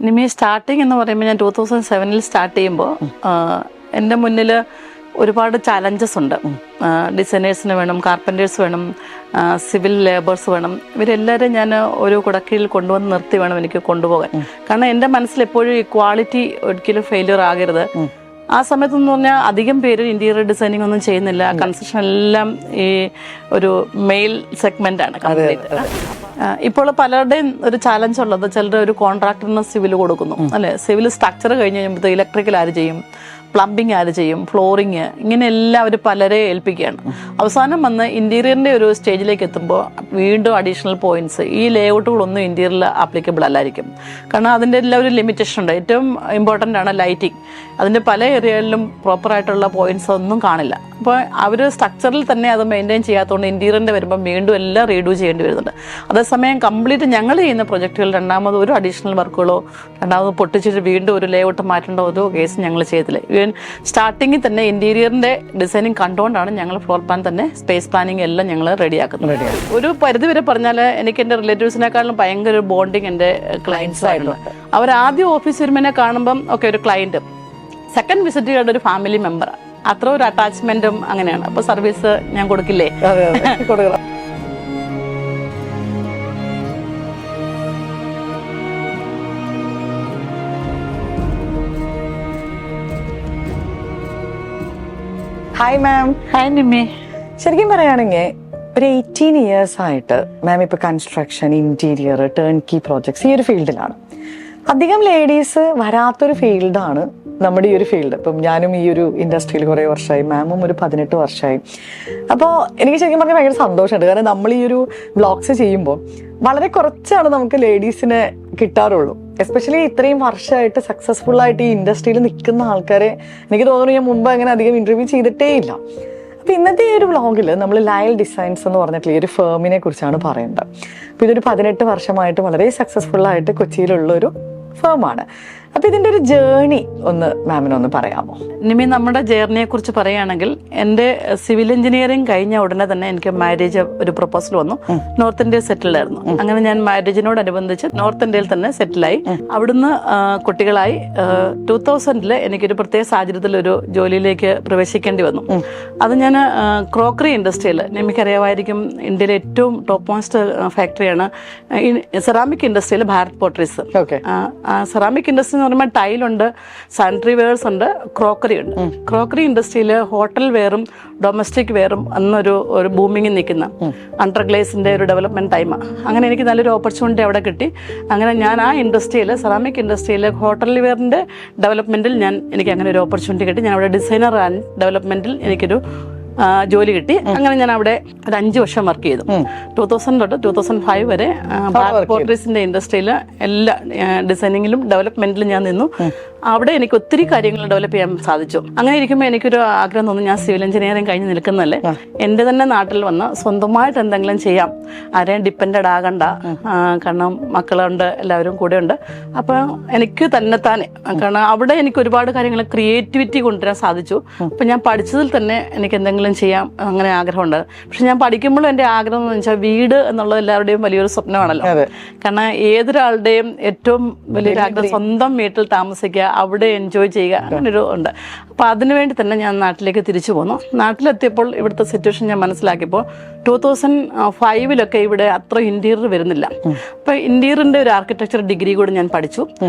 നിമി starting എന്ന് പറയുമ്പോൾ ഞാൻ 2007 സ്റ്റാർട്ട് ചെയ്യുമ്പോൾ എൻ്റെ മുന്നിൽ ഒരുപാട് ചാലഞ്ചസ് ഉണ്ട്. ഡിസൈനേഴ്സിന് വേണം, കാർപ്പൻറ്റേഴ്സ് വേണം, സിവിൽ ലേബേഴ്സ് വേണം. ഇവരെല്ലാവരും ഞാൻ ഒരു കുടക്കീഴിൽ കൊണ്ടുവന്ന് നിർത്തി വേണം എനിക്ക് കൊണ്ടുപോകാൻ. കാരണം എൻ്റെ മനസ്സിൽ എപ്പോഴും ഈ ക്വാളിറ്റി ഒരിക്കലും ഫെയിലിയർ ആകരുത്. ആ സമയത്തെന്ന് പറഞ്ഞാൽ അധികം പേര് ഇന്റീരിയർ ഡിസൈനിങ് ഒന്നും ചെയ്യുന്നില്ല. കൺസ്ട്രക്ഷൻ എല്ലാം ഈ ഒരു മെയിൽ സെഗ്മെന്റ് ആണ് കംപ്ലീറ്റ്. ഇപ്പോൾ പലരുടെയും ഒരു ചാലഞ്ച് ഉള്ളത്, ചിലർ ഒരു കോൺട്രാക്ടറിന് സിവിൽ കൊടുക്കുന്നു അല്ലെ. സിവിൽ സ്ട്രക്ചർ കഴിഞ്ഞ് കഴിയുമ്പോൾ ഇലക്ട്രിക്കൽ ആര് ചെയ്യും, പ്ലംബിങ് ആര് ചെയ്യും, ഫ്ലോറിങ്, ഇങ്ങനെ എല്ലാവരും പലരെ ഏൽപ്പിക്കുകയാണ്. അവസാനം വന്ന് ഇന്റീരിയറിന്റെ ഒരു സ്റ്റേജിലേക്ക് എത്തുമ്പോൾ വീണ്ടും അഡീഷണൽ പോയിന്റ്സ്, ഈ ലേഔട്ടുകളൊന്നും ഇന്റീരിയറിൽ ആപ്ലിക്കബിൾ അല്ലായിരിക്കും. കാരണം അതിൻ്റെ എല്ലാം ഒരു ലിമിറ്റേഷൻ ഉണ്ട്. ഏറ്റവും ഇമ്പോർട്ടൻ്റ് ആണ് ലൈറ്റിംഗ്. അതിൻ്റെ പല ഏരിയകളിലും പ്രോപ്പറായിട്ടുള്ള പോയിന്റ്സ് ഒന്നും കാണില്ല. അപ്പോൾ അവർ സ്ട്രക്ചറിൽ തന്നെ അത് മെയിൻറ്റെയിൻ ചെയ്യാത്തതുകൊണ്ട് ഇന്റീരിയറിൻ്റെ വരുമ്പോൾ വീണ്ടും എല്ലാം റീഡൂ ചെയ്യേണ്ടി വരുന്നുണ്ട്. അതേസമയം കംപ്ലീറ്റ് ഞങ്ങൾ ചെയ്യുന്ന പ്രൊജക്റ്റുകൾ രണ്ടാമത് ഒരു അഡീഷണൽ വർക്കുകളോ രണ്ടാമത് പൊട്ടിച്ചിട്ട് വീണ്ടും ഒരു ലേഔട്ട് മാറ്റേണ്ട ഓരോ കേസ് ഞങ്ങൾ ചെയ്തില്ല. സ്റ്റാർട്ടിങ്ങിൽ തന്നെ ഇന്റീരിയറിന്റെ ഡിസൈനിങ് കണ്ടുകൊണ്ടാണ് ഞങ്ങൾ ഫ്ലോർ പ്ലാൻ തന്നെ സ്പേസ് പ്ലാനിങ് എല്ലാം ഞങ്ങൾ റെഡിയാക്കുന്നത്. ഒരു പരിധി വരെ പറഞ്ഞാൽ എനിക്ക് എൻ്റെ റിലേറ്റീവ്സിനെക്കാളും ഭയങ്കര ഒരു ബോണ്ടിങ് എൻ്റെ ക്ലയൻസ് ആയിരുന്നു. അവർ ആദ്യം ഓഫീസ് വരുമ്പോൾ കാണുമ്പം ഒക്കെ ഒരു ക്ലയന്റ്, സെക്കൻഡ് വിസിറ്റ് ചെയ്യേണ്ട ഒരു ഫാമിലി മെമ്പർ, അത്ര ഒരു അറ്റാച്ച്മെന്റും അങ്ങനെയാണ്. അപ്പൊ സർവീസ് ഞാൻ കൊടുക്കില്ലേ? കൊടുക്കണം. Hi ma'am. ഹായ് നിമ്മി. ശരിക്കും പറയുകയാണെങ്കിൽ ഒരു 18 years ആയിട്ട് മാം ഇപ്പോൾ construction, interior, turnkey projects ഈ ഒരു ഫീൽഡിലാണ്. അധികം ലേഡീസ് വരാത്തൊരു ഫീൽഡാണ് നമ്മുടെ ഈ ഒരു ഫീൽഡ്. ഇപ്പം ഞാനും ഈ ഒരു ഇൻഡസ്ട്രിയിൽ കുറേ വർഷമായി, മാമും ഒരു 18 വർഷമായി. അപ്പോൾ എനിക്ക് ശരിക്കും പറഞ്ഞാൽ ഭയങ്കര സന്തോഷമുണ്ട്. കാരണം നമ്മൾ ഈ ഒരു വ്ളോഗ്സ് ചെയ്യുമ്പോൾ വളരെ കുറച്ചാണ് നമുക്ക് ലേഡീസിനെ കിട്ടാറുള്ളൂ. എസ്പെഷ്യലി ഇത്രയും വർഷമായിട്ട് സക്സസ്ഫുൾ ആയിട്ട് ഈ ഇൻഡസ്ട്രിയിൽ നിൽക്കുന്ന ആൾക്കാരെ എനിക്ക് തോന്നുന്നു ഞാൻ മുമ്പ് അങ്ങനെ അധികം ഇന്റർവ്യൂ ചെയ്തിട്ടേ ഇല്ല. അപ്പോൾ ഇന്നത്തെ ഈ ഒരു വ്ളോഗിൽ നമ്മൾ ലയൽ ഡിസൈൻസ് എന്ന് പറഞ്ഞിട്ടുള്ള ഈ ഒരു ഫേമിനെ കുറിച്ചാണ് പറയേണ്ടത്. അപ്പോൾ ഇതൊരു 18 വർഷമായിട്ട് വളരെ സക്സസ്ഫുൾ ആയിട്ട് കൊച്ചിയിലുള്ളൊരു ഫേമാണ്. അപ്പോൾ ഇതിൻ്റെ ഒരു ജേർണി ഒന്ന് മാമിനൊന്ന് പറയാമോ? നിമി, നമ്മുടെ ജേർണിയെ കുറിച്ച് പറയുകയാണെങ്കിൽ എൻ്റെ സിവിൽ എഞ്ചിനീയറിംഗ് കഴിഞ്ഞ ഉടനെ തന്നെ എനിക്ക് മാരേജ് ഒരു പ്രൊപ്പോസൽ വന്നു. നോർത്ത് ഇന്ത്യയിൽ സെറ്റിൽഡ് ആയിരുന്നു. അങ്ങനെ ഞാൻ മാരേജിനോടനുബന്ധിച്ച് നോർത്ത് ഇന്ത്യയിൽ തന്നെ സെറ്റിലായി. അവിടുന്ന് കുട്ടികളായി 2000 എനിക്കൊരു പ്രത്യേക സാഹചര്യത്തിൽ ഒരു ജോലിയിലേക്ക് പ്രവേശിക്കേണ്ടി വന്നു. അത് ഞാൻ ക്രോക്കറി ഇൻഡസ്ട്രിയിൽ, നിമിക്കറിയാമായിരിക്കും, ഇന്ത്യയിലെ ഏറ്റവും ടോപ്പ് മോസ്റ്റ് ഫാക്ടറിയാണ് സെറാമിക് ഇൻഡസ്ട്രിയിൽ ഭാരത് പോട്ടറീസ്. സെറാമിക് ഇൻഡസ്ട്രി എന്ന് പറയുമ്പോൾ ടൈലുണ്ട്, സാനിറ്ററി വെയർസ് ഉണ്ട്, ക്രോക്കറി ഉണ്ട്. ക്രോക്കറി ഇൻഡസ്ട്രിയിൽ ഹോട്ടൽ വെയറും ഡൊമസ്റ്റിക് വെയറും ഒരു ബൂമിങ്ങിൽ നിൽക്കുന്ന അണ്ടർഗ്ലേസിന്റെ ഒരു ഡെവലപ്മെന്റ് ടൈമാണ്. അങ്ങനെ എനിക്ക് നല്ലൊരു ഓപ്പർച്യൂണിറ്റി അവിടെ കിട്ടി. അങ്ങനെ ഞാൻ ആ ഇൻഡസ്ട്രിയിൽ, സെറാമിക് ഇൻഡസ്ട്രിയിൽ ഹോട്ടൽ വെയറിന്റെ ഡെവലപ്മെന്റിൽ എനിക്ക് അങ്ങനെ ഒരു ഓപ്പർച്യൂണിറ്റി കിട്ടി. ഞാൻ അവിടെ ഡിസൈനർ ആൻഡ് ഡെവലപ്മെന്റിൽ എനിക്കൊരു ജോലി കിട്ടി. അങ്ങനെ ഞാൻ അവിടെ ഒരു 5 വർഷം വർക്ക് ചെയ്തു. 2000 തൊട്ട് 2005 വരെ ഭാരത് പോട്ടറീസിന്റെ ഇൻഡസ്ട്രിയിൽ എല്ലാ ഡിസൈനിങ്ങിലും ഡെവലപ്മെന്റിലും ഞാൻ നിന്നു. അവിടെ എനിക്ക് ഒത്തിരി കാര്യങ്ങൾ ഡെവലപ്പ് ചെയ്യാൻ സാധിച്ചു. അങ്ങനെ ഇരിക്കുമ്പോൾ എനിക്കൊരു ആഗ്രഹം തോന്നി, ഞാൻ സിവിൽ എഞ്ചിനീയറിംഗ് കഴിഞ്ഞ് നിൽക്കുന്നതല്ലേ, എൻ്റെ തന്നെ നാട്ടിൽ വന്ന് സ്വന്തമായിട്ട് എന്തെങ്കിലും ചെയ്യാം, ആരെയും ഡിപ്പെൻഡഡ് ആകണ്ട. കാരണം മക്കളുണ്ട്, എല്ലാവരും കൂടെ ഉണ്ട്. അപ്പോൾ എനിക്ക് തന്നെത്താനെ, കാരണം അവിടെ എനിക്ക് ഒരുപാട് കാര്യങ്ങൾ ക്രിയേറ്റിവിറ്റി കൊണ്ടുവരാൻ സാധിച്ചു. അപ്പം ഞാൻ പഠിച്ചതിൽ തന്നെ എനിക്ക് എന്തെങ്കിലും ചെയ്യാം അങ്ങനെ ആഗ്രഹമുണ്ട്. പക്ഷെ ഞാൻ പഠിക്കുമ്പോഴും എൻ്റെ ആഗ്രഹം എന്ന് വെച്ചാൽ വീട് എന്നുള്ളത് എല്ലാവരുടെയും വലിയൊരു സ്വപ്നമാണല്ലോ. കാരണം ഏതൊരാളുടെയും ഏറ്റവും വലിയൊരു ആഗ്രഹം സ്വന്തം വീട്ടിൽ താമസിക്കുക, അവിടെ എൻജോയ് ചെയ്യുക, അങ്ങനൊരു ഉണ്ട്. അപ്പോൾ അതിനുവേണ്ടി തന്നെ ഞാൻ നാട്ടിലേക്ക് തിരിച്ചു പോന്നു. നാട്ടിലെത്തിയപ്പോൾ ഇവിടുത്തെ സിറ്റുവേഷൻ ഞാൻ മനസ്സിലാക്കിയപ്പോൾ 2005 ഇവിടെ അത്ര ഇന്റീരിയർ വരുന്നില്ല. അപ്പോൾ ഇന്റീരിയറിന്റെ ഒരു ആർക്കിടെക്ചർ ഡിഗ്രി കൂടി ഞാൻ പഠിച്ചു.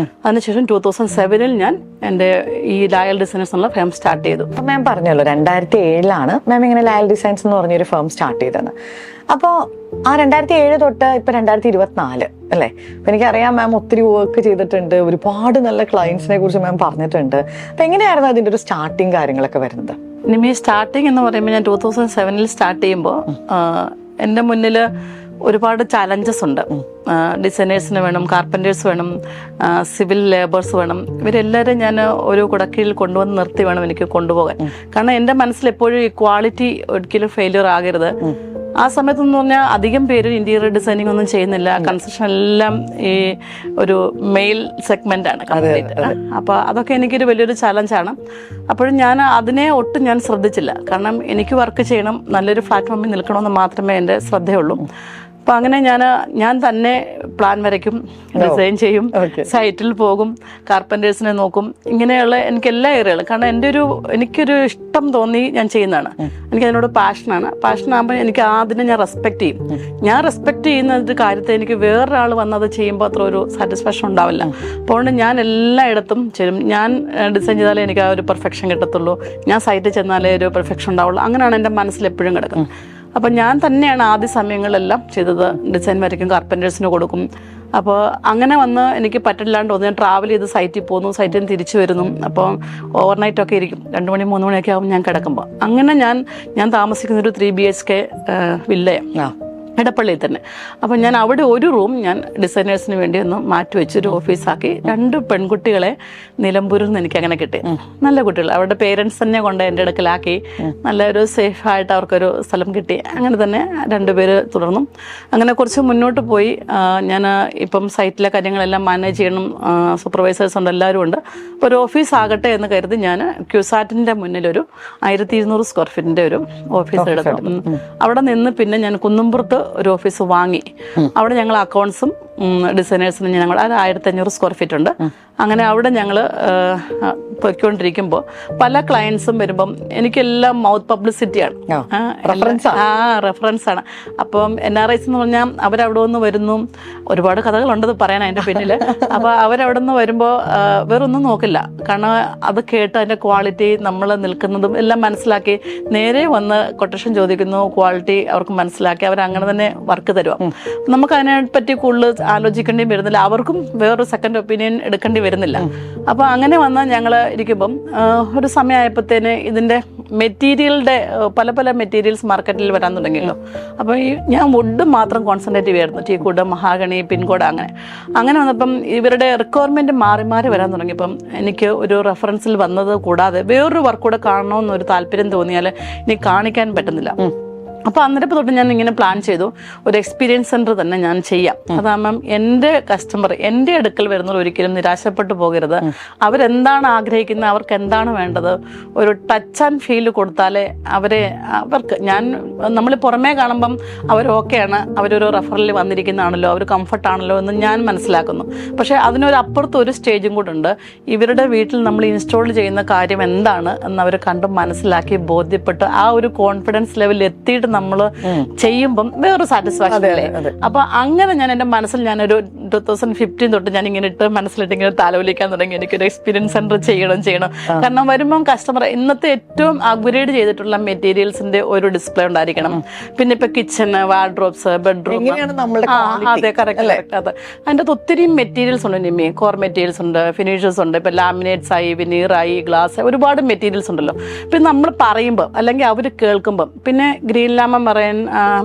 അതിനുശേഷം 2007 ഞാൻ എൻ്റെ ഈ ലയൽ ഡിസൈൻസ് എന്നുള്ള ഫേം സ്റ്റാർട്ട് ചെയ്തു. അപ്പം മാം പറഞ്ഞല്ലോ 2007 മാം ഇങ്ങനെ ലയൽ ഡിസൈൻസ് എന്ന് പറഞ്ഞൊരു ഫേം സ്റ്റാർട്ട് ചെയ്തത്. അപ്പോൾ ആ 2007 തൊട്ട് ഇപ്പം 2024 അല്ലേ? അപ്പം എനിക്കറിയാം മാം ഒത്തിരി വർക്ക് ചെയ്തിട്ടുണ്ട്, ഒരുപാട് നല്ല ക്ലയൻസിനെ കുറിച്ച് മാം പറഞ്ഞിട്ടുണ്ട്. അപ്പം എങ്ങനെയായിരുന്നു അതിൻ്റെ ഒരു സ്റ്റാർട്ടിങ് കാര്യങ്ങളൊക്കെ വരുന്നത്? നിമി, സ്റ്റാർട്ടിങ് എന്ന് പറയുമ്പോൾ ഞാൻ 2007 സ്റ്റാർട്ട് ചെയ്യുമ്പോൾ എൻ്റെ മുന്നിൽ ഒരുപാട് ചാലഞ്ചസ് ഉണ്ട്. ഡിസൈനേഴ്സിന് വേണം, കാർപ്പൻറ്റേഴ്സ് വേണം, സിവിൽ ലേബേഴ്സ് വേണം. ഇവരെല്ലാവരും ഞാൻ ഒരു കുടക്കീഴിൽ കൊണ്ടുവന്ന് നിർത്തി വേണം എനിക്ക് കൊണ്ടുപോകാൻ. കാരണം എൻ്റെ മനസ്സിൽ എപ്പോഴും ഈ ക്വാളിറ്റി ഒരിക്കലും ഫെയിലിയർ ആകരുത്. ആ സമയത്തെന്ന് പറഞ്ഞാൽ അധികം പേര് ഇന്റീരിയർ ഡിസൈനിങ് ഒന്നും ചെയ്യുന്നില്ല. കൺസ്ട്രക്ഷൻ എല്ലാം ഈ ഒരു മെയിൽ സെഗ്മെന്റ് ആണ് കംപ്ലീറ്റ്. അപ്പൊ അതൊക്കെ എനിക്കൊരു വലിയൊരു ചലഞ്ചാണ്. അപ്പോഴും ഞാൻ അതിനെ ഒട്ടും ഞാൻ ശ്രദ്ധിച്ചില്ല. കാരണം എനിക്ക് വർക്ക് ചെയ്യണം, നല്ലൊരു പ്ലാറ്റ്ഫോമിൽ നിൽക്കണമെന്ന് മാത്രമേ എൻ്റെ ശ്രദ്ധയുള്ളൂ. അപ്പം അങ്ങനെ ഞാൻ തന്നെ പ്ലാൻ വരയ്ക്കും, ഡിസൈൻ ചെയ്യും, സൈറ്റിൽ പോകും, കാർപ്പൻറ്റേഴ്സിനെ നോക്കും. ഇങ്ങനെയുള്ള എനിക്ക് എല്ലാ ഏരിയകളും, കാരണം എനിക്കൊരു ഇഷ്ടം തോന്നി ഞാൻ ചെയ്യുന്നതാണ്. എനിക്കതിനോട് പാഷനാകുമ്പോൾ എനിക്ക് അതിനെ ഞാൻ റെസ്പെക്ട് ചെയ്യും. ഞാൻ റെസ്പെക്ട് ചെയ്യുന്ന ഒരു കാര്യത്തെ എനിക്ക് വേറൊരാൾ വന്നത് ചെയ്യുമ്പോൾ അത്ര ഒരു സാറ്റിസ്ഫാക്ഷൻ ഉണ്ടാവില്ല. അതുകൊണ്ട് ഞാൻ എല്ലായിടത്തും ചെയ്യും. ഞാൻ ഡിസൈൻ ചെയ്താലേ എനിക്ക് ആ ഒരു പെർഫെക്ഷൻ കിട്ടത്തുള്ളൂ, ഞാൻ സൈറ്റിൽ ചെന്നാലേ ഒരു പെർഫെക്ഷൻ ഉണ്ടാവുള്ളൂ. അങ്ങനെയാണ് എൻ്റെ മനസ്സിൽ എപ്പോഴും കിടക്കുന്നത്. അപ്പം ഞാൻ തന്നെയാണ് ആദ്യ സമയങ്ങളിലെല്ലാം ചെയ്തത്. ഡിസൈൻ വരയ്ക്കും, കാർപ്പൻറ്റേഴ്സിന് കൊടുക്കും. അപ്പോൾ അങ്ങനെ വന്ന് എനിക്ക് പറ്റില്ലാണ്ട് തോന്നി. ഞാൻ ട്രാവൽ ചെയ്ത് സൈറ്റിൽ പോകുന്നു, സൈറ്റിൽ നിന്ന് തിരിച്ചു വരുന്നു. അപ്പോൾ ഓവർനൈറ്റൊക്കെ ഇരിക്കും, 2 മണി 3 മണിയൊക്കെ ആകും ഞാൻ കിടക്കുമ്പോൾ. അങ്ങനെ ഞാൻ താമസിക്കുന്നൊരു 3 BHK വില്ലയാണ് എടപ്പള്ളിയിൽ തന്നെ. അപ്പം ഞാൻ അവിടെ ഒരു റൂം ഞാൻ ഡിസൈനേഴ്സിന് വേണ്ടി ഒന്ന് മാറ്റിവെച്ചൊരു ഓഫീസാക്കി. 2 പെൺകുട്ടികളെ നിലമ്പൂരിൽ നിന്ന് എനിക്ക് അങ്ങനെ കിട്ടി. നല്ല കുട്ടികൾ, അവരുടെ പേരൻസ് തന്നെ കൊണ്ട് എൻ്റെ അടുക്കലാക്കി. നല്ലൊരു സേഫായിട്ട് അവർക്കൊരു സ്ഥലം കിട്ടി. അങ്ങനെ തന്നെ 2 പേര് തുടർന്നു. അങ്ങനെ കുറച്ച് മുന്നോട്ട് പോയി. ഞാൻ ഇപ്പം സൈറ്റിലെ കാര്യങ്ങളെല്ലാം മാനേജ് ചെയ്യണം, സൂപ്പർവൈസേഴ്സ് ഉണ്ട്, എല്ലാവരും ഉണ്ട്. അപ്പോൾ ഒരു ഓഫീസ് ആകട്ടെ എന്ന് കരുതി ഞാൻ ക്യൂസാറ്റിൻ്റെ മുന്നിലൊരു 1200 സ്ക്വയർ ഫീറ്റിൻ്റെ ഒരു ഓഫീസ് എടുത്തു. അവിടെ നിന്ന് പിന്നെ ഞാൻ കുന്നുംപുറത്ത് ഒരു ഓഫീസ് വാങ്ങി. അവിടെ ഞങ്ങൾ അക്കൗണ്ട്സും ഡിസൈനേഴ്സിനും ഞങ്ങൾ 1500 സ്ക്വയർ ഫീറ്റ് ഉണ്ട്. അങ്ങനെ അവിടെ ഞങ്ങൾ പൊയ്ക്കൊണ്ടിരിക്കുമ്പോൾ പല ക്ലയൻസും വരുമ്പം എനിക്കെല്ലാം മൗത്ത് പബ്ലിസിറ്റിയാണ്, റെഫറൻസ് ആണ്. അപ്പം NRIs എന്ന് പറഞ്ഞാൽ അവരവിടെ നിന്ന് വരുന്നു. ഒരുപാട് കഥകളുണ്ടത് പറയാൻ അതിൻ്റെ പിന്നിൽ. അപ്പോൾ അവരവിടെ നിന്ന് വരുമ്പോൾ വേറൊന്നും നോക്കില്ല, കാരണം അത് കേട്ട് അതിൻ്റെ ക്വാളിറ്റി, നമ്മൾ നിൽക്കുന്നതും എല്ലാം മനസ്സിലാക്കി നേരെ വന്ന് കൊട്ടേഷൻ ചോദിക്കുന്നു. ക്വാളിറ്റി അവർക്ക് മനസ്സിലാക്കി അവരങ്ങനെ തന്നെ വർക്ക് തരുക. നമുക്ക് അതിനെപ്പറ്റി കൂടുതൽ ആലോചിക്കേണ്ടിയും വരുന്നില്ല, അവർക്കും വേറൊരു സെക്കൻഡ് ഒപ്പീനിയൻ എടുക്കേണ്ടി വരുന്നില്ല. അപ്പോൾ അങ്ങനെ വന്നാൽ ഞങ്ങൾ ഇരിക്കുമ്പം ഒരു സമയമായപ്പോഴത്തേന് ഇതിൻ്റെ മെറ്റീരിയലിൻ്റെ പല മെറ്റീരിയൽസ് മാർക്കറ്റിൽ വരാൻ തുടങ്ങിയല്ലോ. അപ്പോൾ ഞാൻ വുഡ് മാത്രം കോൺസെൻട്രേറ്റ് ചെയ്യുമായിരുന്നു, ടീക്വുഡ്, മഹാഗണി, പിൻകോഡ്, അങ്ങനെ വന്നപ്പം ഇവരുടെ റിക്വയർമെൻറ്റ് മാറി വരാൻ തുടങ്ങിയപ്പം എനിക്ക് ഒരു റെഫറൻസിൽ വന്നത് കൂടാതെ വേറൊരു വർക്ക് കൂടെ കാണണമെന്നൊരു താല്പര്യം തോന്നിയാൽ ഇനി കാണിക്കാൻ പറ്റുന്നില്ല. അപ്പോൾ അന്നേരം തൊട്ട് ഞാൻ ഇങ്ങനെ പ്ലാൻ ചെയ്തു, ഒരു എക്സ്പീരിയൻസ് സെൻറ്റർ തന്നെ ഞാൻ ചെയ്യാം. അതാകുമ്പം എൻ്റെ കസ്റ്റമർ എൻ്റെ അടുക്കൽ വരുന്നവർ ഒരിക്കലും നിരാശപ്പെട്ടു പോകരുത്. അവരെന്താണ് ആഗ്രഹിക്കുന്നത്, അവർക്ക് എന്താണ് വേണ്ടത്, ഒരു ടച്ച് ആൻഡ് ഫീൽ കൊടുത്താലേ അവർക്ക് നമ്മൾ പുറമേ കാണുമ്പം അവർ ഓക്കെയാണ്, അവരൊരു റെഫറലിൽ വന്നിരിക്കുന്നതാണല്ലോ, അവർ കംഫർട്ടാണല്ലോ എന്ന് ഞാൻ മനസ്സിലാക്കുന്നു. പക്ഷേ അതിനൊരു അപ്പുറത്ത് ഒരു സ്റ്റേജും കൂടെ ഉണ്ട്. ഇവരുടെ വീട്ടിൽ നമ്മൾ ഇൻസ്റ്റാൾ ചെയ്യുന്ന കാര്യം എന്താണ് എന്ന് അവർ കണ്ട് മനസ്സിലാക്കി ബോധ്യപ്പെട്ട് ആ ഒരു കോൺഫിഡൻസ് ലെവലിൽ എത്തിയിട്ട് നമ്മൾ ചെയ്യുമ്പം വേറൊരു സാറ്റിസ്ഫാക്ഷൻ അല്ലേ. അപ്പൊ അങ്ങനെ ഞാൻ എൻ്റെ മനസ്സിൽ ഞാനൊരു 2015 തൊട്ട് ഞാൻ ഇങ്ങനെ മനസ്സിലിട്ട് ഇങ്ങനെ താലോലിക്കാൻ തുടങ്ങി. എനിക്കൊരു എക്സ്പീരിയൻസ് സെന്റർ ചെയ്യണം. കാരണം വരുമ്പം കസ്റ്റമർ ഇന്നത്തെ ഏറ്റവും അപ്ഗ്രേഡ് ചെയ്തിട്ടുള്ള മെറ്റീരിയൽസിന്റെ ഒരു ഡിസ്പ്ലേ ഉണ്ടായിരിക്കണം. പിന്നെ ഇപ്പൊ കിച്ചണ്, വാർഡ്രോബ്സ്, ബെഡ്റൂം, അതെ കറക്റ്റ്. അതെ അതിൻ്റെ ഒത്തിരി മെറ്റീരിയൽസ് ഉണ്ട്. നിമ്മി കോർ മെറ്റീരിയൽസ് ഉണ്ട്, ഫിനിഷേഴ്സ് ഉണ്ട്, ഇപ്പൊ ലാമിനേറ്റ്സ് ആയി, വിനീറായി, ഗ്ലാസ്, ഒരുപാട് മെറ്റീരിയൽസ് ഉണ്ടല്ലോ. പിന്നെ നമ്മൾ പറയുമ്പോൾ അല്ലെങ്കിൽ അവർ കേൾക്കുമ്പം പിന്നെ ഗ്രീൻ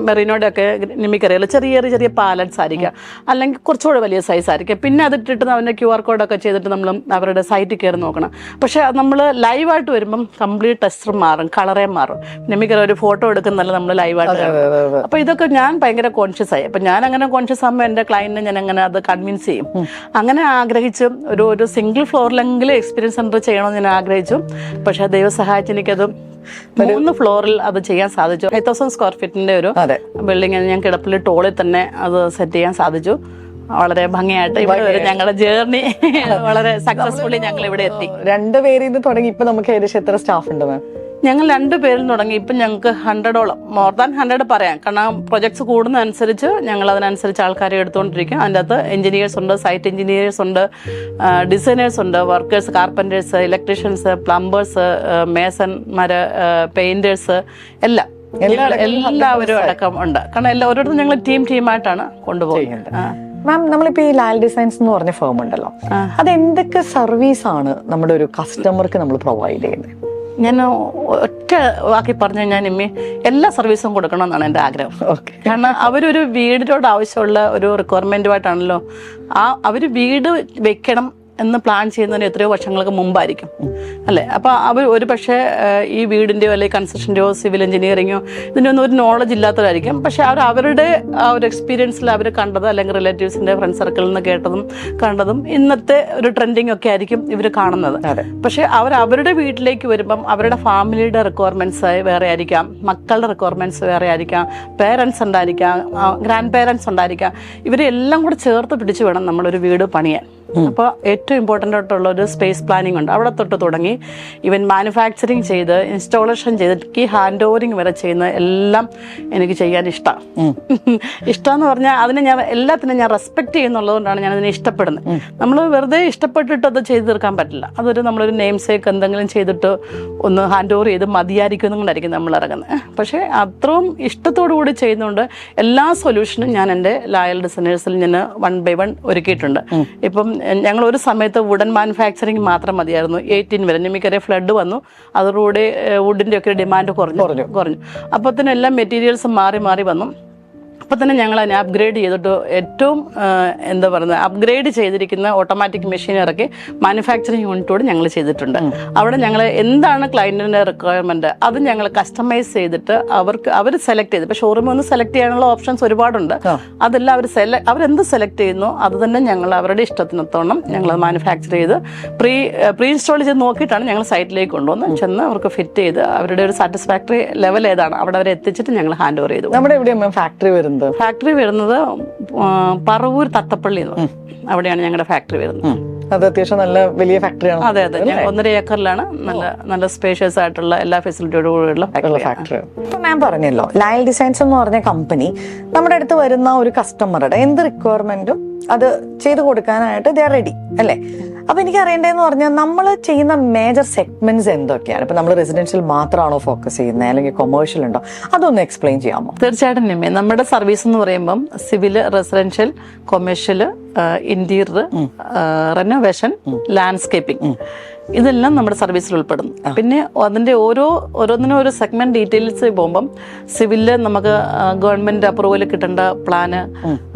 മെറീനോടെ ഒക്കെ നിമിക്കറിയാലോ, ചെറിയ പാലറ്റ്സ് ആയിരിക്കാം, അല്ലെങ്കിൽ കുറച്ചുകൂടെ വലിയ സൈസ് ആയിരിക്കും. പിന്നെ അതിട്ടിട്ട് അവൻ്റെ QR കോഡൊക്കെ ചെയ്തിട്ട് നമ്മൾ അവരുടെ സൈറ്റിൽ കയറി നോക്കണം. പക്ഷെ നമ്മൾ ലൈവായിട്ട് വരുമ്പം കംപ്ലീറ്റ് ടെക്സ്ചർ മാറും, കളറേ മാറും. നിമിക്കറിയാം ഒരു ഫോട്ടോ എടുക്കുന്നല്ല നമ്മൾ ലൈവായിട്ട്. അപ്പോൾ ഇതൊക്കെ ഞാൻ ഭയങ്കര കോൺഷ്യസ് ആയി. അപ്പം ഞാൻ അങ്ങനെ കോൺഷ്യസ് ആകുമ്പോൾ എൻ്റെ ക്ലയൻറ്റിനെ ഞാൻ അങ്ങനെ അത് കൺവിൻസ് ചെയ്യും. അങ്ങനെ ആഗ്രഹിച്ച് ഒരു സിംഗിൾ ഫ്ലോറിലെങ്കിലും എക്സ്പീരിയൻസ് സെൻറ്റർ ചെയ്യണമെന്ന് ഞാൻ ആഗ്രഹിച്ചു. പക്ഷേ ദൈവം സഹായിച്ച് എനിക്കത് 3 ഫ്ലോറിൽ അത് ചെയ്യാൻ സാധിച്ചു. 5000 സ്ക്വയർ ഫീറ്റിന്റെ ഒരു ബിൽഡിംഗ് ഞാൻ കിടപ്പിൽ ടോളിൽ തന്നെ അത് സെറ്റ് ചെയ്യാൻ സാധിച്ചു. വളരെ ഭംഗിയായിട്ട് ഇവിടെ വരെ ഞങ്ങളുടെ ജേർണി വളരെ സക്സസ്ഫുള്ളി ഞങ്ങൾ ഇവിടെ എത്തി. 2 പേരിൽ നിന്ന് തുടങ്ങി ഇപ്പൊ നമുക്ക് ഏകദേശം എത്ര സ്റ്റാഫ് ഉണ്ട് മാം? ഞങ്ങൾ 2 പേരിൽ തുടങ്ങി. ഇപ്പം ഞങ്ങൾക്ക് 100ഓളം, മോർ ദാൻ 100 പറയാം. കാരണം പ്രൊജക്ട്സ് കൂടുന്നതനുസരിച്ച് ഞങ്ങൾ അതിനനുസരിച്ച് ആൾക്കാരെ എടുത്തുകൊണ്ടിരിക്കും. അതിൻ്റെ അകത്ത് എഞ്ചിനീയേഴ്സ് ഉണ്ട്, സൈറ്റ് എഞ്ചിനീയേഴ്സ് ഉണ്ട്, ഡിസൈനേഴ്സ് ഉണ്ട്, വർക്കേഴ്സ്, കാർപ്പൻറ്റേഴ്സ്, ഇലക്ട്രീഷ്യൻസ്, പ്ലംബേഴ്സ്, മേസന്മാര്, പെയിന്റേഴ്സ്, എല്ലാവരും അടക്കം ഉണ്ട്. കാരണം ഓരോരുത്തരും ഞങ്ങൾ ടീമായിട്ടാണ് കൊണ്ടുപോകുന്നത്. മാം, നമ്മളിപ്പോ ഈ ലാൽ ഡിസൈൻസ് എന്ന് പറഞ്ഞ ഫേം ഉണ്ടല്ലോ, അത് എന്തൊക്കെ സർവീസ് ആണ് നമ്മുടെ ഒരു കസ്റ്റമർക്ക് നമ്മൾ പ്രൊവൈഡ് ചെയ്യുന്നത്? ഞാൻ ഒറ്റ വാക്കി പറഞ്ഞു കഴിഞ്ഞാൽ ഇമ്മി എല്ലാ സർവീസും കൊടുക്കണം എന്നാണ് എൻ്റെ ആഗ്രഹം. കാരണം അവരൊരു വീടിനോട് ആവശ്യമുള്ള ഒരു റിക്വയർമെൻറ്റുമായിട്ടാണല്ലോ അവർ വീട് വെക്കണം എന്ന് പ്ലാൻ ചെയ്യുന്നതിന് എത്രയോ വർഷങ്ങൾക്ക് മുമ്പായിരിക്കും അല്ലേ. അപ്പോൾ അവർ ഒരു പക്ഷേ ഈ വീടിൻ്റെയോ അല്ലെങ്കിൽ കൺസ്ട്രക്ഷൻ്റെയോ സിവിൽ എഞ്ചിനീയറിങ്ങോ ഇതിൻ്റെ ഒന്നും ഒരു നോളജ് ഇല്ലാത്തവരായിരിക്കും. പക്ഷെ അവരുടെ ആ ഒരു എക്സ്പീരിയൻസിൽ അവർ കണ്ടത് അല്ലെങ്കിൽ റിലേറ്റീവ്സിൻ്റെ ഫ്രണ്ട് സർക്കിളിൽ നിന്ന് കണ്ടതും ഇന്നത്തെ ഒരു ട്രെൻഡിങ് ഒക്കെ ആയിരിക്കും ഇവർ കാണുന്നത്. പക്ഷെ അവരുടെ വീട്ടിലേക്ക് വരുമ്പം അവരുടെ ഫാമിലിയുടെ റിക്വയർമെൻറ്റ്സ് വേറെ ആയിരിക്കാം, മക്കളുടെ റിക്വയർമെൻറ്റ്സ് വേറെ ആയിരിക്കാം, പേരൻസ് ഉണ്ടായിരിക്കാം, ഗ്രാൻഡ് പേരൻസ് ഉണ്ടായിരിക്കാം. ഇവരെല്ലാം കൂടെ ചേർത്ത് പിടിച്ച് വേണം നമ്മളൊരു വീട് പണിയാൻ. അപ്പോൾ ഏറ്റവും ഇമ്പോർട്ടൻ്റ് ആയിട്ടുള്ള ഒരു സ്പേസ് പ്ലാനിങ് ഉണ്ട്. അവിടെ തൊട്ട് തുടങ്ങി ഇവൻ മാനുഫാക്ചറിങ് ചെയ്ത് ഇൻസ്റ്റാളേഷൻ ചെയ്ത് ഹാൻഡ് ഓവറിങ് വരെ ചെയ്യുന്ന എല്ലാം എനിക്ക് ചെയ്യാൻ ഇഷ്ടമാണ്. ഇഷ്ടമെന്ന് പറഞ്ഞാൽ അതിനെ എല്ലാത്തിനും ഞാൻ റെസ്പെക്ട് ചെയ്യുന്നുള്ളതുകൊണ്ടാണ് ഞാൻ അതിനെ ഇഷ്ടപ്പെടുന്നത്. നമ്മൾ വെറുതെ ഇഷ്ടപ്പെട്ടിട്ട് അത് ചെയ്തു തീർക്കാൻ പറ്റില്ല. നമ്മളൊരു നെയിം സേക്ക് എന്തെങ്കിലും ചെയ്തിട്ട് ഒന്ന് ഹാൻഡ് ഓവർ ചെയ്ത് മതിയായിരിക്കും എന്നുകൊണ്ടായിരിക്കും നമ്മൾ ഇറങ്ങുന്നത്. പക്ഷേ അത്രയും ഇഷ്ടത്തോടു കൂടി ചെയ്യുന്നതുകൊണ്ട് എല്ലാ സൊല്യൂഷനും ഞാൻ എൻ്റെ ലായൽ ഡിസൈനേഴ്സിൽ ഞാൻ 1 by 1 ഒരുക്കിയിട്ടുണ്ട്. ഇപ്പം ഞങ്ങൾ ഒരു സമയത്ത് വുഡൻ മാനുഫാക്ചറിങ് മാത്രം മതിയായിരുന്നു. 18 വരെ നമുക്കറിയാം ഫ്ലഡ് വന്നു, അതോടുകൂടി വുഡിൻ്റെ ഒക്കെ ഡിമാൻഡ് കുറഞ്ഞു. അപ്പോൾ തന്നെ എല്ലാ മെറ്റീരിയൽസും മാറി വന്നു. അപ്പോൾ തന്നെ ഞങ്ങൾ അതിനെ അപ്ഗ്രേഡ് ചെയ്തിട്ട് ഏറ്റവും അപ്ഗ്രേഡ് ചെയ്തിരിക്കുന്ന ഓട്ടോമാറ്റിക് മെഷീൻ ഇറക്കി മാനുഫാക്ചറിങ് യൂണിറ്റോട് ഞങ്ങൾ ചെയ്തിട്ടുണ്ട്. അവിടെ ഞങ്ങൾ എന്താണ് ക്ലയൻറ്റിൻ്റെ റിക്വയർമെൻറ്റ് അത് ഞങ്ങൾ കസ്റ്റമൈസ് ചെയ്തിട്ട് അവർ സെലക്ട് ചെയ്ത്, ഇപ്പോൾ ഷോറൂമിൽ ഒന്ന് സെലക്ട് ചെയ്യാനുള്ള ഓപ്ഷൻസ് ഒരുപാടുണ്ട്. അതെല്ലാം അവരെന്ത് സെലക്ട് ചെയ്യുന്നു അത് തന്നെ ഞങ്ങൾ അവരുടെ ഇഷ്ടത്തിനൊത്തോണം ഞങ്ങൾ മാനുഫാക്ചർ ചെയ്ത് പ്രീ ഇൻസ്റ്റാൾ ചെയ്ത് നോക്കിയിട്ടാണ് ഞങ്ങൾ സൈറ്റിലേക്ക് കൊണ്ടുവന്ന് ചെന്ന് അവർക്ക് ഫിറ്റ് ചെയ്ത് അവരുടെ ഒരു സാറ്റിസ്ഫാക്ടറി ലെവൽ ഏതാണ് അവിടെ അവരെ എത്തിച്ചിട്ട് ഞങ്ങൾ ഹാൻഡ് ഓവർ ചെയ്തു. നമ്മുടെ എവിടെയാണ് ഫാക്ടറി വരുന്നത് പറവൂർ തത്തപ്പള്ളി അവിടെയാണ് ഞങ്ങളുടെ ഫാക്ടറി വരുന്നത്. അത് അത്യാവശ്യം നല്ല വലിയ ഫാക്ടറിയാണ്. അതെ 1.5 ഏക്കറിലാണ് നല്ല സ്പേഷ്യസ് ആയിട്ടുള്ള എല്ലാ ഫെസിലിറ്റിയോടുകൂടിയുള്ള ഫാക്ടറി. ഇപ്പൊ മാം പറഞ്ഞല്ലോ ലയൽ ഡിസൈൻസ് എന്ന് പറഞ്ഞ കമ്പനി നമ്മുടെ അടുത്ത് വരുന്ന ഒരു കസ്റ്റമറുടെ എന്ത് റിക്വയർമെന്റും അത് ചെയ്തു കൊടുക്കാനായിട്ട് ദേ ആർ റെഡി അല്ലേ. അപ്പൊ എനിക്ക് അറിയേണ്ടതെന്ന് പറഞ്ഞാൽ നമ്മൾ ചെയ്യുന്ന മേജർ സെഗ്മെന്റ്സ് എന്തൊക്കെയാണ്? ഇപ്പൊ നമ്മൾ റെസിഡൻഷ്യൽ മാത്രമാണോ ഫോക്കസ് ചെയ്യുന്നത് അല്ലെങ്കിൽ കൊമേഴ്ഷ്യൽ ഉണ്ടോ? അതൊന്ന് എക്സ്പ്ലെയിൻ ചെയ്യാമോ? തീർച്ചയായിട്ടും നിമ്മേ. നമ്മുടെ സർവീസ് എന്ന് പറയുമ്പം civil, residential, commercial, interior, renovation, landscaping ഇതെല്ലാം നമ്മുടെ സർവീസിൽ ഉൾപ്പെടുന്നു. പിന്നെ അതിന്റെ ഓരോന്നിനും ഓരോ സെഗ്മെന്റ് ഡീറ്റെയിൽസ് പോകുമ്പം സിവിലില് നമുക്ക് ഗവൺമെന്റ് അപ്രൂവൽ കിട്ടേണ്ട പ്ലാന്,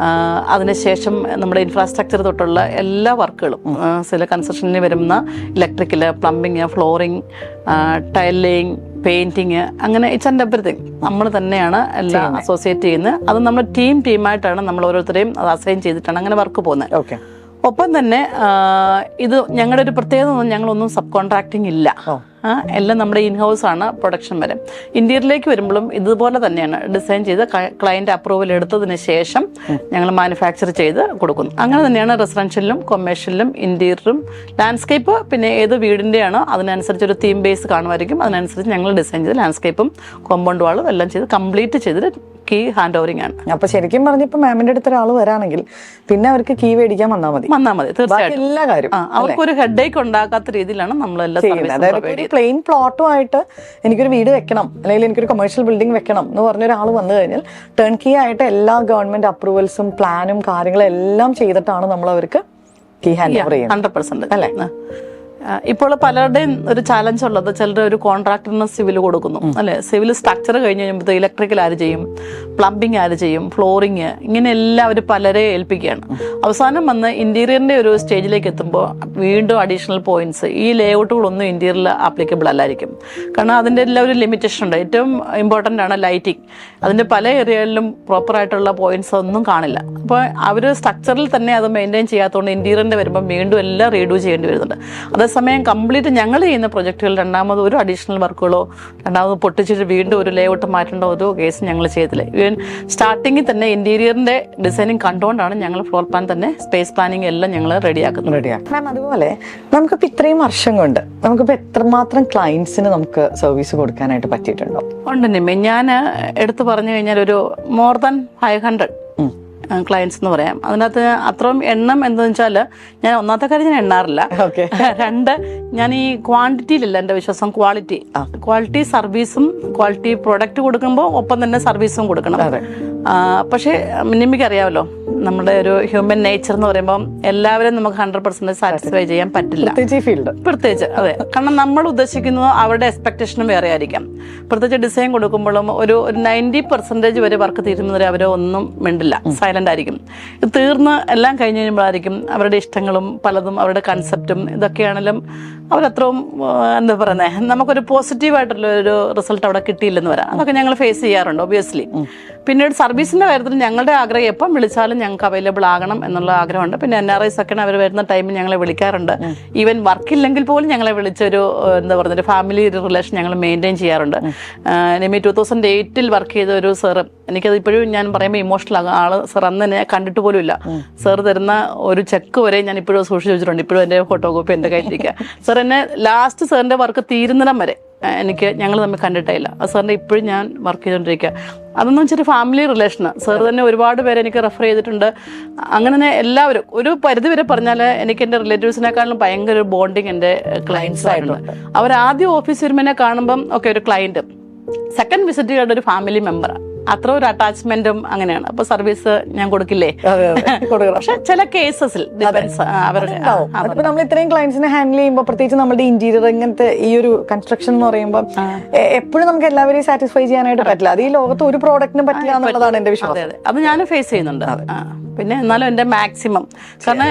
അതിനുശേഷം നമ്മുടെ ഇൻഫ്രാസ്ട്രക്ചർ തൊട്ടുള്ള എല്ലാ വർക്കുകളും ചില കൺസ്ട്രക്ഷനിൽ വരുന്ന electrical, plumbing, flooring, tiling, painting, അങ്ങനെ ഇറ്റ്സ് ആൻഡ് എവറിത്തിങ് നമ്മൾ തന്നെയാണ് എല്ലാം അസോസിയേറ്റ് ചെയ്യുന്നത്. അത് നമ്മൾ ടീമായിട്ടാണ് നമ്മൾ ഓരോരുത്തരെയും അത് അസൈൻ ചെയ്തിട്ടാണ് അങ്ങനെ വർക്ക് പോകുന്നത്. ഒപ്പം തന്നെ ഇത് ഞങ്ങളുടെ ഒരു പ്രത്യേകത, ഞങ്ങളൊന്നും സബ് കോൺട്രാക്ടിങ് ഇല്ല. എല്ലാം നമ്മുടെ ഇൻഹൗസ് ആണ് പ്രൊഡക്ഷൻ വരെ. ഇന്റീരിയറിലേക്ക് വരുമ്പോഴും ഇതുപോലെ തന്നെയാണ് ഡിസൈൻ ചെയ്ത് ക്ലയന്റ് അപ്രൂവൽ എടുത്തതിന് ശേഷം ഞങ്ങൾ മാനുഫാക്ചർ ചെയ്ത് കൊടുക്കുന്നു. അങ്ങനെ തന്നെയാണ് റെസിഡൻഷ്യലിലും കൊമേഴ്ഷ്യലിലും ഇന്റീരിയറും ലാൻഡ്സ്കേപ്പ്. പിന്നെ ഏത് വീടിൻ്റെയാണോ അതിനനുസരിച്ച് ഒരു തീം ബേസ് കാണുമായിരിക്കും. അതിനനുസരിച്ച് ഞങ്ങൾ ഡിസൈൻ ചെയ്ത് ലാൻഡ്സ്കേപ്പും കോമ്പൗണ്ട് വാളും എല്ലാം ചെയ്ത് കംപ്ലീറ്റ് ചെയ്തിട്ട് കീ ഹാൻഡ് ഓവറിംഗ് ആണ്. അപ്പൊ ശരിക്കും പറഞ്ഞപ്പോ മാമിന്റെ അടുത്ത് ഒരാൾ വരാണെങ്കിൽ പിന്നെ അവർക്ക് കീ മേടിക്കാൻ വന്നാൽ മതി. തീർച്ചയായിട്ടും എല്ലാ കാര്യം അവർക്കൊരു ഹെഡേക്ക് ഉണ്ടാക്കാത്ത രീതിയിലാണ് നമ്മളെല്ലാം ചെയ്യുന്നത്. പ്ലെയിൻ പ്ലോട്ടും ആയിട്ട് എനിക്കൊരു വീട് വെക്കണം അല്ലെങ്കിൽ എനിക്കൊരു കൊമേഴ്ഷ്യൽ ബിൽഡിംഗ് വെക്കണം എന്ന് പറഞ്ഞ ഒരാൾ വന്നു കഴിഞ്ഞാൽ ടേൺ കീ ആയിട്ട് എല്ലാ ഗവൺമെന്റ് അപ്രൂവൽസും പ്ലാനും കാര്യങ്ങളും എല്ലാം ചെയ്തിട്ടാണ് നമ്മൾ അവർക്ക് കീ ഹാൻഡ് ഓവർ ചെയ്യുന്നത്. 100% അല്ലേ. ഇപ്പോൾ പലരുടെയും ഒരു ചാലഞ്ച് ഉള്ളത്, ചിലർ ഒരു കോൺട്രാക്ടറിന് സിവിൽ കൊടുക്കുന്നു അല്ലെ. സിവിൽ സ്ട്രക്ചർ കഴിഞ്ഞ് കഴിയുമ്പോൾ ഇലക്ട്രിക്കൽ ആര് ചെയ്യും, പ്ലംബിംഗ് ആര് ചെയ്യും, ഫ്ലോറിങ്, ഇങ്ങനെ എല്ലാവരും പലരെ ഏൽപ്പിക്കുകയാണ്. അവസാനം വന്ന് ഇന്റീരിയറിന്റെ ഒരു സ്റ്റേജിലേക്ക് എത്തുമ്പോൾ വീണ്ടും അഡീഷണൽ പോയിന്റ്സ്, ഈ ലേഔട്ടുകളൊന്നും ഇന്റീരിയറിൽ ആപ്ലിക്കബിൾ അല്ലായിരിക്കും. കാരണം അതിൻ്റെ എല്ലാം ഒരു ലിമിറ്റേഷൻ ഉണ്ട്. ഏറ്റവും ഇമ്പോർട്ടൻ്റ് ആണ് ലൈറ്റിംഗ്. അതിൻ്റെ പല ഏരിയകളിലും പ്രോപ്പറായിട്ടുള്ള പോയിന്റ്സ് ഒന്നും കാണില്ല. അപ്പോൾ അവർ സ്ട്രക്ചറിൽ തന്നെ അത് മെയിൻറ്റെയിൻ ചെയ്യാത്തതുകൊണ്ട് ഇന്റീരിയറിന്റെ വരുമ്പോൾ വീണ്ടും എല്ലാം റീഡൂ ചെയ്യേണ്ടി വരുന്നുണ്ട്. അതേസമയം കംപ്ലീറ്റ് ഞങ്ങൾ ചെയ്യുന്ന പ്രൊജക്റ്റുകൾ രണ്ടാമത് ഒരു അഡീഷണൽ വർക്കുകളോ രണ്ടാമത് പൊട്ടിച്ചിട്ട് വീണ്ടും ഒരു ലേഔട്ട് മാറ്റേണ്ട ഒരു കേസ് ഞങ്ങൾ ചെയ്തില്ല. ഈവൻ സ്റ്റാർട്ടിങ്ങിൽ തന്നെ ഇന്റീരിയറിന്റെ ഡിസൈനിങ് കണ്ടുകൊണ്ടാണ് ഞങ്ങൾ ഫ്ലോർ പ്ലാൻ തന്നെ സ്പേസ് പ്ലാനിങ് എല്ലാം ഞങ്ങൾ റെഡിയാക്കുന്നത്. മാം, അതുപോലെ നമുക്കിപ്പോൾ ഇത്രയും വർഷം കൊണ്ട് നമുക്കിപ്പോൾ എത്രമാത്രം ക്ലയൻസിന് നമുക്ക് സർവീസ് കൊടുക്കാനായിട്ട് പറ്റിയിട്ടുണ്ടോ? ഉണ്ട് നിമ്മേ. ഞാൻ എടുത്തു പറഞ്ഞു കഴിഞ്ഞാൽ ഒരു മോർ ദാൻ 500 ക്ലയൻസ് എന്ന് പറയാം. അതിനകത്ത് അത്രയും എണ്ണം എന്താണെന്ന് വെച്ചാൽ ഞാൻ ഒന്നാമത്തെ കാര്യം ഞാൻ എണ്ണാറില്ല. 2, ഞാൻ ഈ ക്വാണ്ടിറ്റിയിലല്ല എൻ്റെ വിശ്വാസം, ക്വാളിറ്റി സർവീസും ക്വാളിറ്റി പ്രൊഡക്റ്റ് കൊടുക്കുമ്പോൾ ഒപ്പം തന്നെ സർവീസും കൊടുക്കണം. പക്ഷേ നിമ്മിക്ക് അറിയാമല്ലോ, നമ്മുടെ ഒരു ഹ്യൂമൻ നേച്ചർ എന്ന് പറയുമ്പോൾ എല്ലാവരും നമുക്ക് 100% സാറ്റിസ്ഫൈ ചെയ്യാൻ പറ്റില്ല, പ്രത്യേകിച്ച് അതെ. കാരണം നമ്മൾ ഉദ്ദേശിക്കുന്നത് അവരുടെ എക്സ്പെക്ടേഷനും വേറെ ആയിരിക്കാം. പ്രത്യേകിച്ച് ഡിസൈൻ കൊടുക്കുമ്പോഴും ഒരു 90% വരെ വർക്ക് തീരുന്നവരെ അവർ ഒന്നും മിണ്ടില്ല, സൈലന്റ് ആയിരിക്കും. ഇത് തീർന്ന് എല്ലാം കഴിഞ്ഞ് കഴിയുമ്പോഴായിരിക്കും അവരുടെ ഇഷ്ടങ്ങളും പലതും അവരുടെ കൺസെപ്റ്റും ഇതൊക്കെയാണെങ്കിലും അവരത്രയും എന്താ പറയുന്നത്, നമുക്കൊരു പോസിറ്റീവായിട്ടുള്ള ഒരു റിസൾട്ട് അവിടെ കിട്ടിയില്ലെന്ന് വരാം. അതൊക്കെ ഞങ്ങൾ ഫേസ് ചെയ്യാറുണ്ട് ഒബ്വിയസ്ലി. പിന്നീട് സർവീസിന്റെ കാര്യത്തിൽ ഞങ്ങളുടെ ആഗ്രഹം എപ്പം വിളിച്ചാലും ഞങ്ങൾക്ക് അവൈലബിൾ ആകണം എന്നുള്ള ആഗ്രഹമുണ്ട്. പിന്നെ NRIs ഒക്കെ അവർ വരുന്ന ടൈമിൽ ഞങ്ങളെ വിളിക്കാറുണ്ട്. ഈവൻ വർക്കില്ലെങ്കിൽ പോലും ഞങ്ങളെ വിളിച്ചൊരു എന്താ പറയുക ഒരു ഫാമിലി റിലേഷൻ ഞങ്ങൾ മെയിൻറ്റെയിൻ ചെയ്യാറുണ്ട്. നിമി 2008 വർക്ക് ചെയ്ത ഒരു സാറ്, എനിക്കത് ഇപ്പോഴും ഞാൻ പറയുമ്പോൾ ഇമോഷണൽ ആകും. ആള് സാർ അന്ന് എന്നെ കണ്ടിട്ട് പോലും ഇല്ല. സാർ തരുന്ന ഒരു ചെക്ക് വരെ ഞാൻ ഇപ്പോഴും സൂക്ഷിച്ച് വെച്ചിട്ടുണ്ട്. ഇപ്പോഴും എൻ്റെ ഫോട്ടോകോപ്പി എൻ്റെ കയ്യിലിരിക്കുക. സാർ എന്നെ ലാസ്റ്റ് സാറിൻ്റെ വർക്ക് തീരുന്നിടം വരെ ഞങ്ങൾ തമ്മിൽ കണ്ടിട്ടില്ല. ആ സാറിൻ്റെ ഇപ്പോഴും ഞാൻ വർക്ക് ചെയ്തുകൊണ്ടിരിക്കുക. അതെന്ന് വെച്ചൊരു ഫാമിലി റിലേഷന് സാർ തന്നെ ഒരുപാട് പേര് എനിക്ക് റെഫർ ചെയ്തിട്ടുണ്ട്. അങ്ങനെ എല്ലാവരും ഒരു പരിധി വരെ പറഞ്ഞാൽ എനിക്ക് എൻ്റെ റിലേറ്റീവ്സിനെക്കാളും ഭയങ്കര ഒരു ബോണ്ടിങ് എൻ്റെ ക്ലയൻസ് ആയിട്ടുണ്ട്. അവർ ആദ്യം ഓഫീസ് വരുമ്പോൾ കാണുമ്പം ഒക്കെ ഒരു ക്ലയൻറ്റ്, സെക്കൻഡ് വിസിറ്റ് ചെയ്യേണ്ട ഒരു ഫാമിലി മെമ്പർ, അത്ര ഒരു അറ്റാച്ച്മെന്റും അങ്ങനെയാണ്. അപ്പൊ സർവീസ് ഞാൻ കൊടുക്കില്ലേ? പക്ഷെ ചില കേസസിൽ അവരുടെ നമ്മൾ ഇത്രയും ക്ലയൻസിനെ ഹാൻഡിൽ ചെയ്യുമ്പോൾ, പ്രത്യേകിച്ച് നമ്മുടെ ഇന്റീരിയർ ഇങ്ങനത്തെ ഈ ഒരു കൺസ്ട്രക്ഷൻ എന്ന് പറയുമ്പോൾ എപ്പോഴും നമുക്ക് എല്ലാവരെയും സാറ്റിസ്ഫൈ ചെയ്യാനായിട്ട് പറ്റില്ല. അത് ഈ ലോകത്ത് ഒരു പ്രോഡക്റ്റിനും പറ്റില്ല എന്നുള്ളതാണ് എന്റെ വിശ്വാസം. അത് ഞാൻ ഫേസ് ചെയ്യുന്നുണ്ട്. പിന്നെ എന്നാലും എന്റെ മാക്സിമം, കാരണം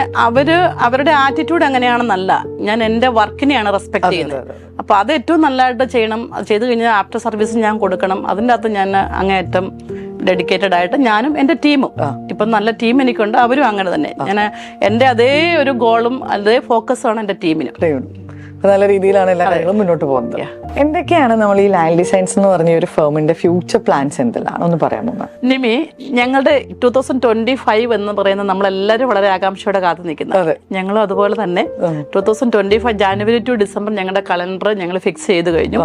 അവരുടെ ആറ്റിറ്റ്യൂഡ് അങ്ങനെയാണെന്നല്ല, ഞാൻ എന്റെ വർക്കിനെയാണ് റെസ്പെക്ട് ചെയ്യുന്നത്. അപ്പൊ അത് ഏറ്റവും നല്ലതായിട്ട് ചെയ്യണം. അത് ചെയ്ത് കഴിഞ്ഞാൽ ആഫ്റ്റർ സർവീസ് ഞാൻ കൊടുക്കണം. അതിൻ്റെ അകത്ത് ഞാൻ അങ്ങേയറ്റം ഡെഡിക്കേറ്റഡ് ആയിട്ട് ഞാനും എൻ്റെ ടീമും, ഇപ്പം നല്ല ടീം എനിക്കുണ്ട്, അവരും അങ്ങനെ തന്നെ. ഞാൻ എൻ്റെ അതേ ഒരു ഗോളും അതേ ഫോക്കസുമാണ് എൻ്റെ ടീമിന്. നല്ല രീതിയിലാണ് എല്ലാ കാര്യങ്ങളും മുന്നോട്ട് പോകുന്നത്. എന്തൊക്കെയാണ് നമ്മൾ ഈ ലാൽ ഡിസൈൻസ് എന്ന് പറഞ്ഞ ഒരു ഫേമിന്റെ ഫ്യൂച്ചർ പ്ലാൻസ് എന്തെല്ലാം ഒന്ന് പറയാമോ? നിമി, ഞങ്ങളുടെ 2025 എന്ന് പറയുന്നത് നമ്മളെല്ലാവരും വളരെ ആകാംക്ഷയോടെ കാത്തു നിൽക്കുന്നത്. ഞങ്ങളും അതുപോലെ തന്നെ 2025 ജാനുവരി ടു ഡിസംബർ ഞങ്ങളുടെ കലണ്ടർ ഞങ്ങൾ ഫിക്സ് ചെയ്ത് കഴിഞ്ഞു.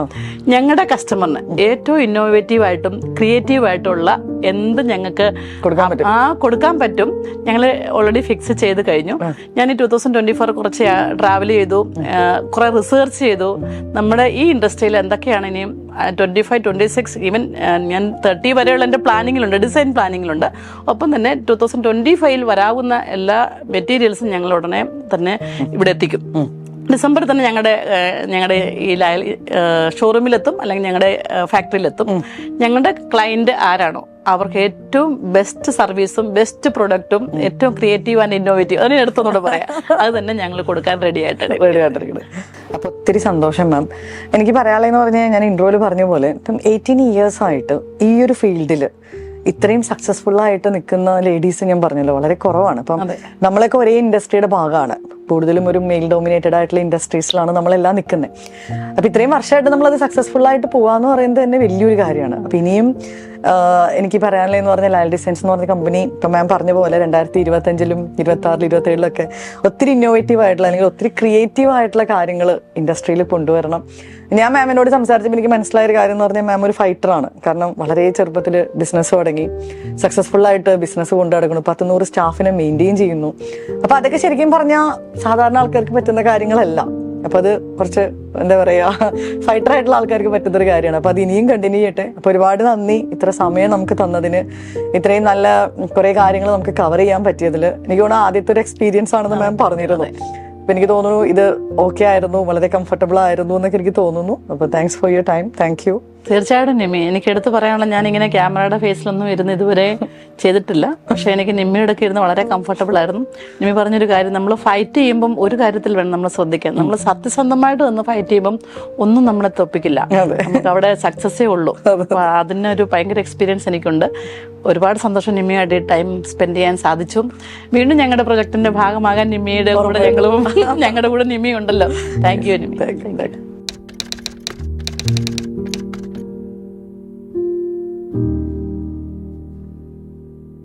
ഞങ്ങളുടെ കസ്റ്റമറിന് ഏറ്റവും ഇന്നോവേറ്റീവ് ആയിട്ടും ക്രിയേറ്റീവ് ആയിട്ടുള്ള എന്ത് ഞങ്ങൾക്ക് കൊടുക്കാൻ പറ്റും ഞങ്ങൾ ഓൾറെഡി ഫിക്സ് ചെയ്ത് കഴിഞ്ഞു. ഞാൻ ഈ 2024 കുറച്ച് ട്രാവൽ ചെയ്തു, കുറെ റിസർച്ച് ചെയ്തു. നമ്മുടെ ഈ ഇൻഡസ്ട്രിയിൽ എന്തൊക്കെയാണ് ഇനിയും 25, 26 ഈവൻ ഞാൻ 30 വരെയുള്ള എൻ്റെ പ്ലാനിങ്ങിലുണ്ട്, ഡിസൈൻ പ്ലാനിങ്ങിലുണ്ട്. ഒപ്പം തന്നെ 2025 വരാവുന്ന എല്ലാ മെറ്റീരിയൽസും ഞങ്ങൾ ഉടനെ തന്നെ ഇവിടെ എത്തിക്കും. ഡിസംബറിൽ തന്നെ ഞങ്ങളുടെ ഈ ഷോറൂമിലെത്തും, അല്ലെങ്കിൽ ഞങ്ങളുടെ ഫാക്ടറിയിലെത്തും. ഞങ്ങളുടെ ക്ലയന്റ് ആരാണോ അവർക്ക് ഏറ്റവും ബെസ്റ്റ് സർവീസും ബെസ്റ്റ് പ്രൊഡക്റ്റും ഏറ്റവും ക്രിയേറ്റീവ് ആൻഡ് ഇന്നോവേറ്റീവ്, അതിനെ എടുത്തൊന്നുകൂടെ പറയാം, അത് തന്നെ ഞങ്ങൾ കൊടുക്കാൻ റെഡി ആയിട്ടിരിക്കുന്നത്. അപ്പൊ ഒത്തിരി സന്തോഷം മാം. എനിക്ക് പറയാനുള്ളതെന്ന് പറഞ്ഞാൽ ഞാൻ ഇൻട്രോയിൽ പറഞ്ഞ പോലെ 18 years ആയിട്ട് ഈ ഒരു ഫീൽഡിൽ ഇത്രയും സക്സസ്ഫുൾ ആയിട്ട് നിൽക്കുന്ന ലേഡീസ് ഞാൻ പറഞ്ഞല്ലോ വളരെ കുറവാണ്. അപ്പം നമ്മളൊക്കെ ഒരേ ഇൻഡസ്ട്രിയുടെ ഭാഗമാണ്, കൂടുതലും ഒരു മെയിൽ ഡോമിനേറ്റഡ് ആയിട്ടുള്ള ഇൻഡസ്ട്രീസിലാണ് നമ്മളെല്ലാം നിൽക്കുന്നത്. അപ്പൊ ഇത്രയും വർഷമായിട്ട് നമ്മളത് സക്സസ്ഫുൾ ആയിട്ട് പോവാന്ന് പറയുന്നത് തന്നെ വലിയൊരു കാര്യമാണ്. അപ്പൊ ഇനിയും എനിക്ക് പറയാനുള്ളതെന്ന് പറഞ്ഞാൽ ലാൽ ഡിസൈൻസ് എന്ന് പറഞ്ഞ കമ്പനി ഇപ്പൊ മാം പറഞ്ഞ പോലെ 2025-ലും 26-ലും 27-ലൊക്കെ ഒത്തിരി ഇന്നോവേറ്റീവ് ആയിട്ടുള്ള അല്ലെങ്കിൽ ഒത്തിരി ക്രിയേറ്റീവ് ആയിട്ടുള്ള കാര്യങ്ങൾ ഇൻഡസ്ട്രിയിൽ കൊണ്ടുവരണം. ഞാൻ മാമിനോട് സംസാരിച്ചപ്പോൾ എനിക്ക് മനസ്സിലായ ഒരു കാര്യം എന്ന് പറഞ്ഞാൽ മാം ഒരു ഫൈറ്ററാണ്. കാരണം വളരെ ചെറുപ്പത്തിൽ ബിസിനസ് തുടങ്ങി സക്സസ്ഫുൾ ആയിട്ട് ബിസിനസ് കൊണ്ടു നടക്കുന്നു, 100 സ്റ്റാഫിനെ മെയിൻറ്റെയിൻ ചെയ്യുന്നു. അപ്പൊ അതൊക്കെ ശരിക്കും പറഞ്ഞാൽ സാധാരണ ആൾക്കാർക്ക് പറ്റുന്ന കാര്യങ്ങളല്ല. അപ്പൊ അത് കുറച്ച് എന്താ പറയാ ഫൈറ്റർ ആയിട്ടുള്ള ആൾക്കാർക്ക് പറ്റുന്നൊരു കാര്യമാണ്. അപ്പൊ അത് ഇനിയും കണ്ടിന്യൂ ചെയ്യട്ടെ. അപ്പൊ ഒരുപാട് നന്ദി ഇത്ര സമയം നമുക്ക് തന്നതിന്, ഇത്രയും നല്ല കുറെ കാര്യങ്ങൾ നമുക്ക് കവർ ചെയ്യാൻ പറ്റിയതിൽ. എനിക്ക് തോന്നുന്നു ആദ്യത്തെ ഒരു എക്സ്പീരിയൻസ് ആണെന്ന് മാം പറഞ്ഞിരുന്നു. അപ്പൊ എനിക്ക് തോന്നുന്നു ഇത് ഓക്കെ ആയിരുന്നു, വളരെ കംഫർട്ടബിൾ ആയിരുന്നു എന്നൊക്കെ എനിക്ക് തോന്നുന്നു. അപ്പൊ thanks for your time. Thank you. തീർച്ചയായിട്ടും നിമ്മി, എനിക്ക് എടുത്ത് പറയാനുള്ള, ഞാനിങ്ങനെ ക്യാമറയുടെ ഫേസിലൊന്നും ഇരുന്ന് ഇതുവരെ ചെയ്തിട്ടില്ല. പക്ഷെ എനിക്ക് നിമ്മിയുടെ ഒക്കെ ഇരുന്ന് വളരെ കംഫർട്ടബിൾ ആയിരുന്നു. നിമ്മി പറഞ്ഞൊരു കാര്യം, നമ്മൾ ഫൈറ്റ് ചെയ്യുമ്പം ഒരു കാര്യത്തിൽ വേണം നമ്മൾ ശ്രദ്ധിക്കാൻ. നമ്മൾ സത്യസന്ധമായിട്ട് നിന്ന് ഫൈറ്റ് ചെയ്യുമ്പം ഒന്നും നമ്മളെ തോപ്പിക്കില്ല, നമുക്ക് അവിടെ സക്സസ്സേ ഉള്ളൂ. അപ്പൊ അതിനൊരു ഭയങ്കര എക്സ്പീരിയൻസ് എനിക്കുണ്ട്. ഒരുപാട് സന്തോഷം നിമ്മിയായിട്ട് ടൈം സ്പെൻഡ് ചെയ്യാൻ സാധിച്ചു. വീണ്ടും ഞങ്ങളുടെ പ്രൊജക്ടിന്റെ ഭാഗമാകാൻ നിമ്മിയുടെ കൂടെ ഞങ്ങളുടെ കൂടെ നിമ്മി ഉണ്ടല്ലോ. Thank you Nimmi.